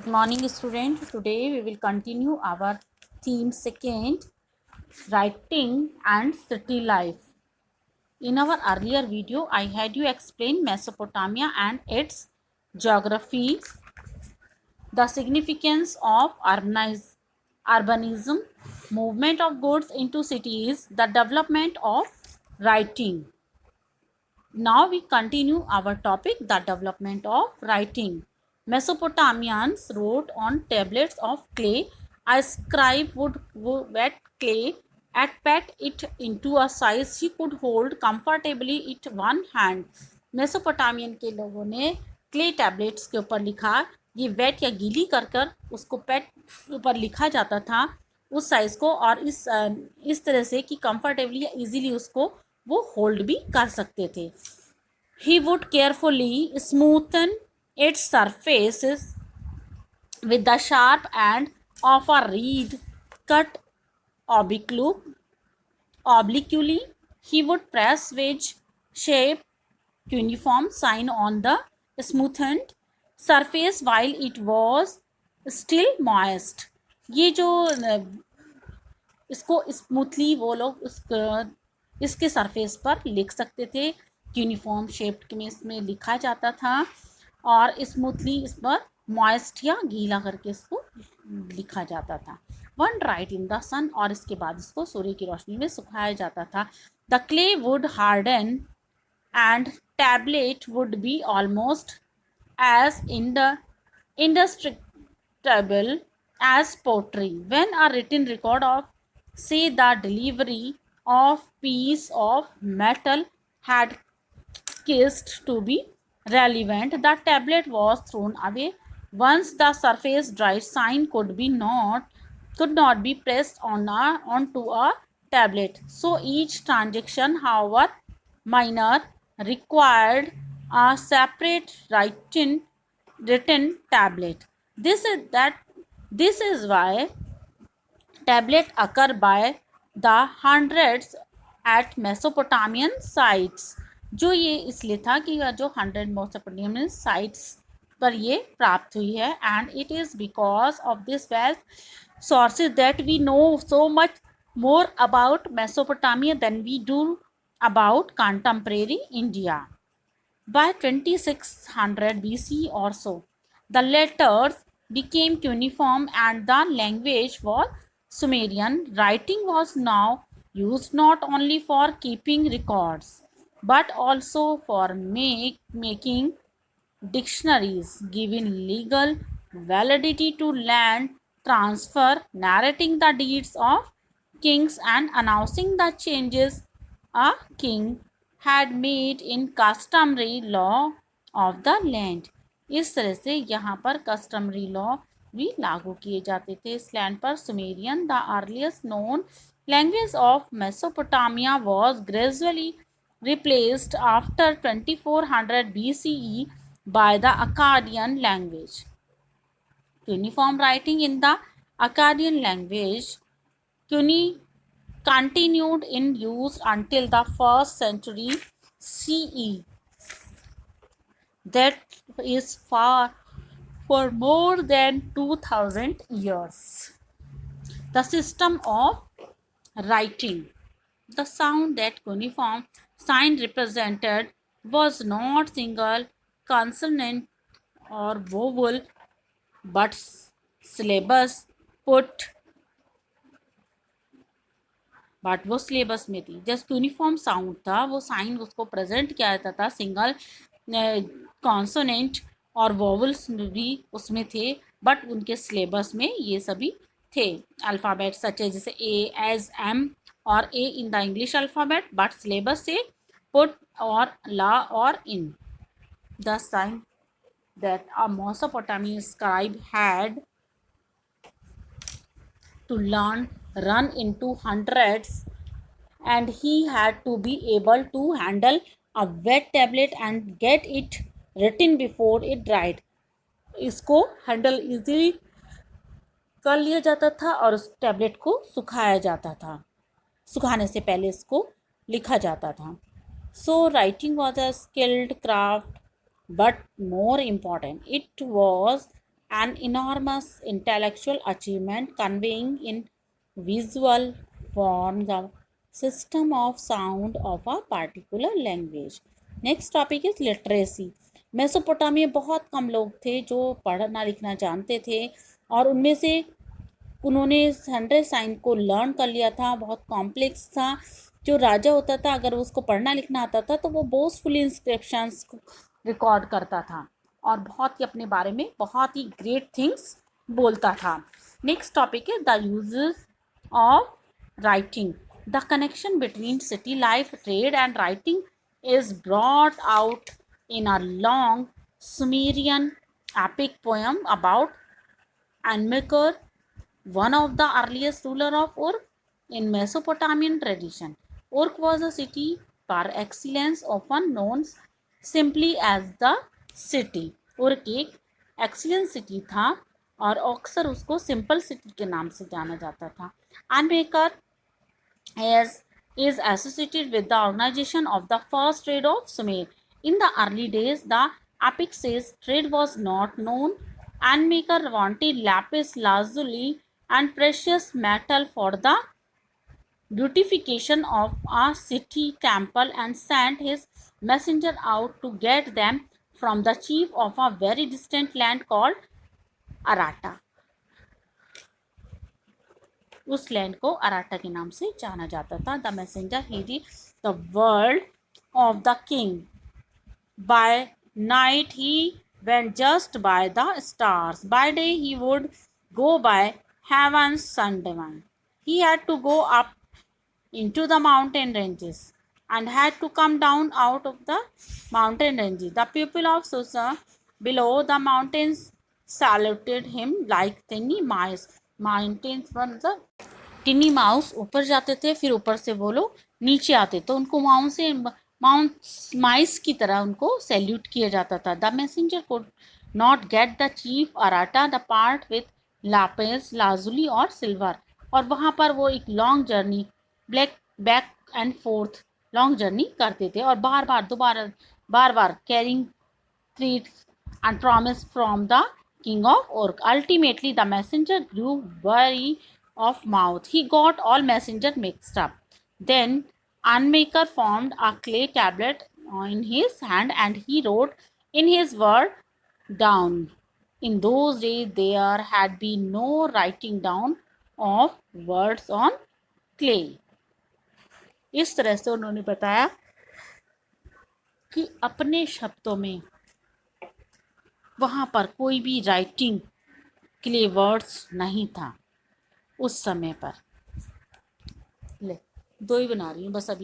Good morning, student. Today we will continue our theme second, writing and city life. In our earlier video, I had you explain Mesopotamia and its geography, the significance of urbanism, movement of goods into cities, the development of writing. Now we continue our topic, the development of writing. Mesopotamians wrote on tablets of clay. A scribe would wet clay and pat it into a size he could hold comfortably it one hand. Mesopotamian के लोगों ने clay tablets के ऊपर लिखा, ये wait या गीली कर कर उसको पेट ऊपर लिखा जाता था उस साइज़ को, और इस तरह से कि कंफर्टेबली या इजीली उसको वो होल्ड भी कर सकते थे. He would carefully smoothen its surfaces with the sharp end of a reed cut obliquely. He would press wedge shaped cuneiform sign on the smoothened surface while it was still moist. ये जो इसको smoothly वो लोग इसके surface पर लिख सकते थे. यूनिफॉर्म शेप्ड में इसमें लिखा जाता था और स्मूथली इस पर मॉइस्ट या गीला करके इसको लिखा जाता था. वन राइट इन द सन, और इसके बाद इसको सूर्य की रोशनी में सुखाया जाता था. The clay would harden and tablet would be almost as indestructible as pottery. When a written record of, say, the delivery of piece of metal had ceased to be relevant, the tablet was thrown away. Once the surface dried, sign could not be pressed onto a tablet. So each transaction, however minor, required a separate written tablet. This is why tablet occur by the hundreds at Mesopotamian sites. जो ये इसलिए था कि जो 100 Mesopotamian sites पर ये प्राप्त हुई है, and it is because of this wealth sources that we know so much more about Mesopotamia than we do about contemporary India. By 2600 BC or so, the letters became cuneiform and the language was Sumerian. Writing was now used not only for keeping records but also for making dictionaries, giving legal validity to land transfer, narrating the deeds of kings, and announcing the changes a king had made in customary law of the land. इस तरह से यहाँ पर customary law भी लागू किए जाते थे इस लैंड पर. Sumerian, the earliest known language of Mesopotamia, was gradually replaced after 2400 BCE by the Akkadian language. Cuneiform writing in the Akkadian language continued in use until the 1st century CE. That is for more than 2000 years. The system of writing. The sound that cuneiform sign represented was not single consonant or vowel but syllabus but वो syllabus में थी. Just uniform sound था, वो sign उसको present किया जाता था. Single consonant और वोवल्स भी उसमें थे, बट उनके सिलेबस में ये सभी थे. अल्फ़ाबेट सच जैसे ए एज एम और A in the English alphabet, but syllabus से पुट और ला और in. The sign that a Mesopotamian scribe had to learn run into hundreds, and he had to be able to handle a wet tablet and get it written before it dried. इसको handle easily कर लिया जाता था और उस tablet को सुखाया जाता था. सुखाने से पहले इसको लिखा जाता था. So writing was a skilled craft, but more important, it was an enormous intellectual achievement conveying in visual form the system of sound of a particular language. Next topic is literacy. Mesopotamia में बहुत कम लोग थे जो पढ़ना लिखना जानते थे और उनमें से उन्होंने 100 साइन को लर्न कर लिया था। बहुत कॉम्प्लेक्स था। जो राजा होता था अगर उसको पढ़ना लिखना आता था तो वो बोस्टफुली इंस्क्रिप्शंस रिकॉर्ड करता था और बहुत ही अपने बारे में बहुत ही ग्रेट थिंग्स बोलता था। नेक्स्ट टॉपिक है the uses of writing. The connection between city life, trade and writing is brought out in a long Sumerian epic poem about Anmekar, one of the earliest ruler of Urk in Mesopotamian tradition. Urk was a city par excellence, often known simply as the city. उर्क एक excellent city था और अक्सर उसको simple city के नाम से जाना जाता था. अनमेकर is associated with the organization of the first trade of Sumer. In the early days, the epic says trade was not known. Anmaker wanted lapis lazuli and precious metal for the beautification of a city temple and sent his messenger out to get them from the chief of a very distant land called Arata. उस land को Arata के नाम से जाना जाता था. The messenger he read the world of the king. By night he went just by the stars. By day he would go by heavens sun divine. He had to go up into the mountain ranges and had to come down out of the mountain ranges. The people of Susa below the mountains saluted him like tiny mice. Mountains मतलब टिनी mouse ऊपर जाते थे, फिर ऊपर से वो लोग नीचे आते तो उनको माउंट माइस की तरह उनको सैल्यूट किया जाता था. The messenger could not get the chief Aratta the part with lapis lazuli और सिल्वर. और वहाँ पर वो एक long journey back and forth long journey करते थे और बार बार carrying threats and promise from the king of Urk. Ultimately, the messenger grew weary of mouth. He got all messenger mixed up. Then Unmaker formed a clay tablet in his hand and he wrote in his word down. In those days, there had been no writing down of words on clay. इस तरह से उन्होंने बताया कि अपने शब्दों में वहाँ पर कोई भी राइटिंग के लिए वर्ड्स नहीं था उस समय पर. ले 2 ही बना रही हूँ बस अभी.